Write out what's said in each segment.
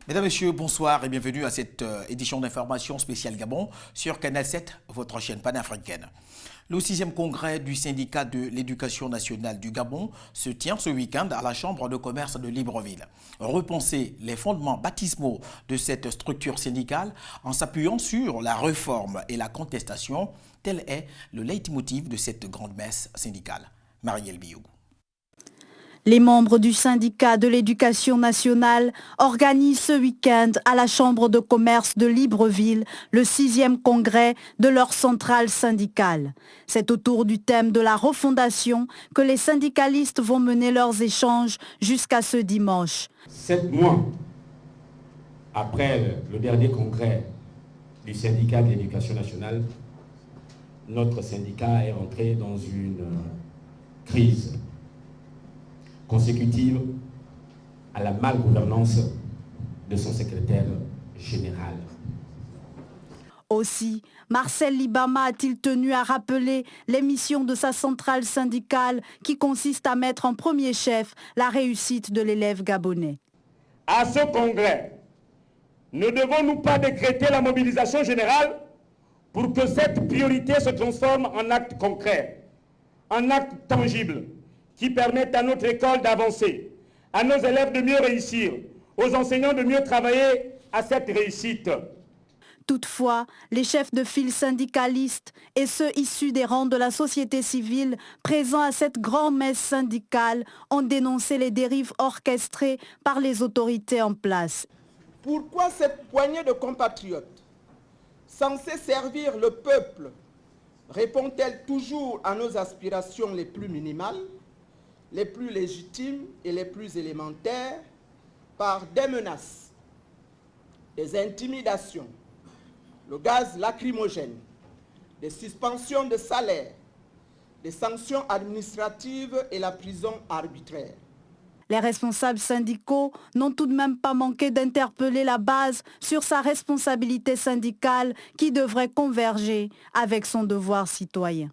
Mesdames, Messieurs, bonsoir et bienvenue à cette édition d'information spéciale Gabon sur Canal 7, votre chaîne panafricaine. Le 6e congrès du syndicat de l'éducation nationale du Gabon se tient ce week-end à la Chambre de commerce de Libreville. Repenser les fondements baptismaux de cette structure syndicale en s'appuyant sur la réforme et la contestation, tel est le leitmotiv de cette grande messe syndicale. Marielle Biou. Les membres du syndicat de l'éducation nationale organisent ce week-end à la Chambre de commerce de Libreville le 6e congrès de leur centrale syndicale. C'est autour du thème de la refondation que les syndicalistes vont mener leurs échanges jusqu'à ce dimanche. 7 mois après le dernier congrès du syndicat de l'éducation nationale, notre syndicat est entré dans une crise consécutive à la malgouvernance de son secrétaire général. Aussi, Marcel Libama a-t-il tenu à rappeler les missions de sa centrale syndicale qui consiste à mettre en premier chef la réussite de l'élève gabonais. À ce congrès, ne devons-nous pas décréter la mobilisation générale pour que cette priorité se transforme en acte concret, en acte tangible, qui permettent à notre école d'avancer, à nos élèves de mieux réussir, aux enseignants de mieux travailler à cette réussite. Toutefois, les chefs de file syndicalistes et ceux issus des rangs de la société civile présents à cette grande messe syndicale ont dénoncé les dérives orchestrées par les autorités en place. Pourquoi cette poignée de compatriotes, censée servir le peuple, répond-elle toujours à nos aspirations les plus minimales, les plus légitimes et les plus élémentaires, par des menaces, des intimidations, le gaz lacrymogène, des suspensions de salaire, des sanctions administratives et la prison arbitraire. Les responsables syndicaux n'ont tout de même pas manqué d'interpeller la base sur sa responsabilité syndicale qui devrait converger avec son devoir citoyen.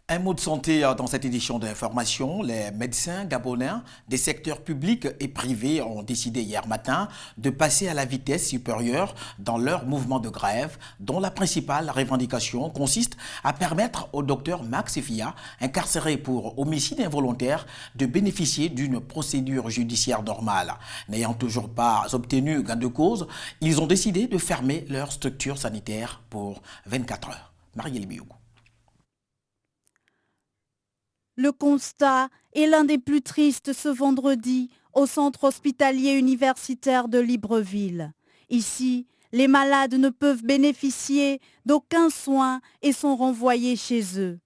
Un mot de santé dans cette édition d'information. Les médecins gabonais des secteurs publics et privés ont décidé hier matin de passer à la vitesse supérieure dans leur mouvement de grève, dont la principale revendication consiste à permettre au docteur Max Filla, incarcéré pour homicide involontaire, de bénéficier d'une procédure judiciaire normale. N'ayant toujours pas obtenu gain de cause, ils ont décidé de fermer leur structure sanitaire pour 24 heures. Marielle Biou. Le constat est l'un des plus tristes ce vendredi au centre hospitalier universitaire de Libreville. Ici, les malades ne peuvent bénéficier d'aucun soin et sont renvoyés chez eux.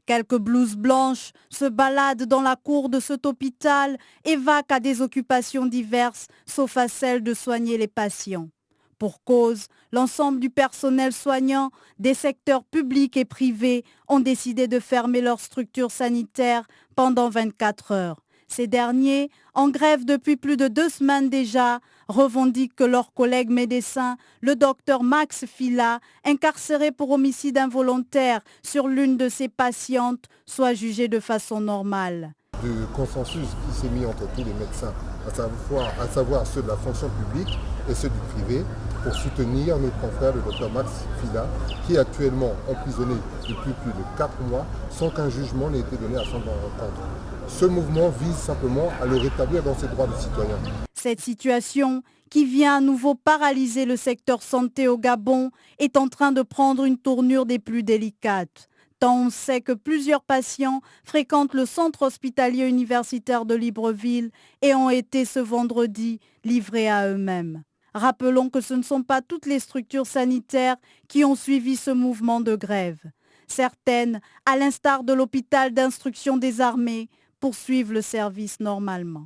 Quelques blouses blanches se baladent dans la cour de cet hôpital et vaquent à des occupations diverses, sauf à celle de soigner les patients. Pour cause, l'ensemble du personnel soignant des secteurs publics et privés ont décidé de fermer leurs structures sanitaires pendant 24 heures. Ces derniers, en grève depuis plus de 2 semaines déjà, revendiquent que leur collègue médecin, le docteur Max Filla, incarcéré pour homicide involontaire sur l'une de ses patientes, soit jugé de façon normale. Du consensus qui s'est mis entre tous les médecins, à savoir ceux de la fonction publique et ceux du privé, pour soutenir notre confrère, le docteur Max Filla, qui est actuellement emprisonné depuis plus de 4 mois sans qu'un jugement n'ait été donné à son encontre. Ce mouvement vise simplement à le rétablir dans ses droits de citoyen. Cette situation, qui vient à nouveau paralyser le secteur santé au Gabon, est en train de prendre une tournure des plus délicates. Tant on sait que plusieurs patients fréquentent le centre hospitalier universitaire de Libreville et ont été ce vendredi livrés à eux-mêmes. Rappelons que ce ne sont pas toutes les structures sanitaires qui ont suivi ce mouvement de grève. Certaines, à l'instar de l'hôpital d'instruction des armées, poursuivent le service normalement.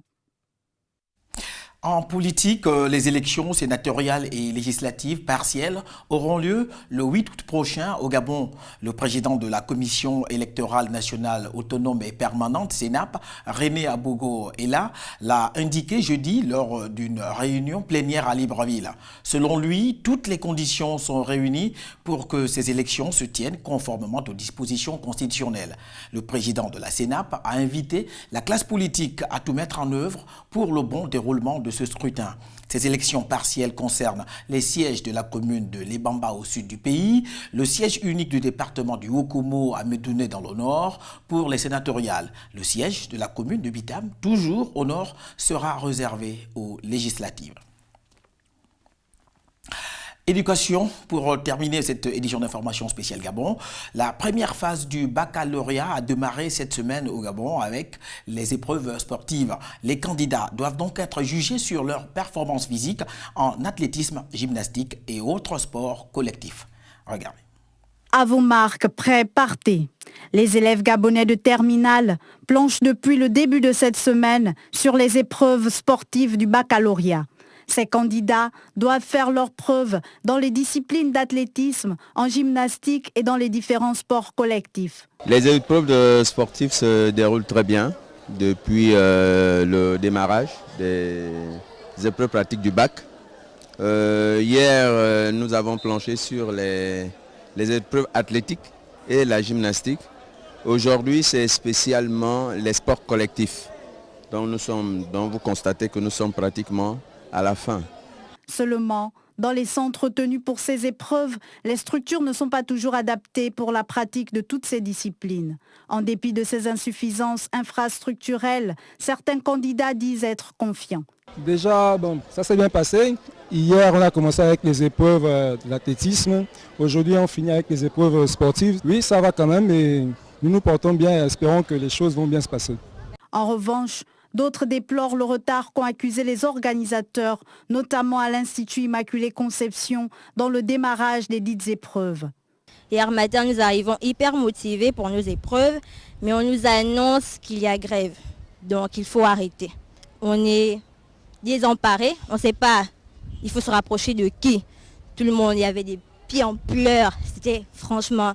En politique, les élections sénatoriales et législatives partielles auront lieu le 8 août prochain au Gabon. Le président de la Commission électorale nationale autonome et permanente, CENAP, René Abogo Ella, l'a indiqué jeudi lors d'une réunion plénière à Libreville. Selon lui, toutes les conditions sont réunies pour que ces élections se tiennent conformément aux dispositions constitutionnelles. Le président de la CENAP a invité la classe politique à tout mettre en œuvre pour le bon déroulement de ce scrutin. Ces élections partielles concernent les sièges de la commune de Lebamba au sud du pays, le siège unique du département du Haut-Komo à Médouné dans le nord pour les sénatoriales. Le siège de la commune de Bitam, toujours au nord, sera réservé aux législatives. Éducation, pour terminer cette édition d'information spéciale Gabon, la première phase du baccalauréat a démarré cette semaine au Gabon avec les épreuves sportives. Les candidats doivent donc être jugés sur leur performance physique en athlétisme, gymnastique et autres sports collectifs. Regardez. À vos marques, prêts, partez. Les élèves gabonais de terminale planchent depuis le début de cette semaine sur les épreuves sportives du baccalauréat. Ces candidats doivent faire leurs preuves dans les disciplines d'athlétisme, en gymnastique et dans les différents sports collectifs. Les épreuves sportives se déroulent très bien depuis le démarrage des épreuves pratiques du bac. Hier, nous avons planché sur les épreuves athlétiques et la gymnastique. Aujourd'hui, c'est spécialement les sports collectifs. Donc vous constatez que nous sommes pratiquement à la fin. Seulement, dans les centres tenus pour ces épreuves, les structures ne sont pas toujours adaptées pour la pratique de toutes ces disciplines. En dépit de ces insuffisances infrastructurelles, certains candidats disent être confiants. Déjà, ça s'est bien passé. Hier, on a commencé avec les épreuves de l'athlétisme. Aujourd'hui, on finit avec les épreuves sportives. Oui, ça va quand même et nous nous portons bien et espérons que les choses vont bien se passer. En revanche, d'autres déplorent le retard qu'ont accusé les organisateurs, notamment à l'Institut Immaculée Conception, dans le démarrage des dites épreuves. Hier matin, nous arrivons hyper motivés pour nos épreuves, mais on nous annonce qu'il y a grève. Donc il faut arrêter. On est désemparés, on ne sait pas, il faut se rapprocher de qui. Tout le monde, il y avait des pieds en pleurs. C'était franchement,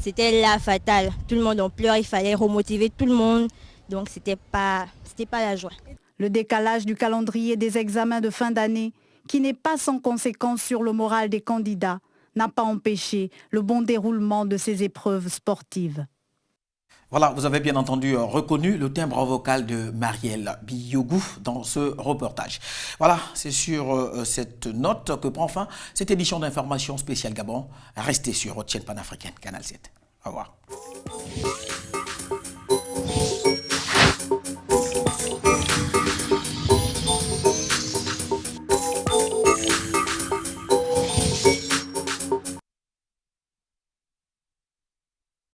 c'était la fatale. Tout le monde en pleurs, il fallait remotiver tout le monde. Donc c'était pas la joie. Le décalage du calendrier des examens de fin d'année, qui n'est pas sans conséquence sur le moral des candidats, n'a pas empêché le bon déroulement de ces épreuves sportives. Voilà, vous avez bien entendu reconnu le timbre vocal de Marielle Biogou dans ce reportage. Voilà, c'est sur cette note que prend fin cette édition d'information spéciale Gabon. Restez sur votre chaîne panafricaine, Canal 7. Au revoir.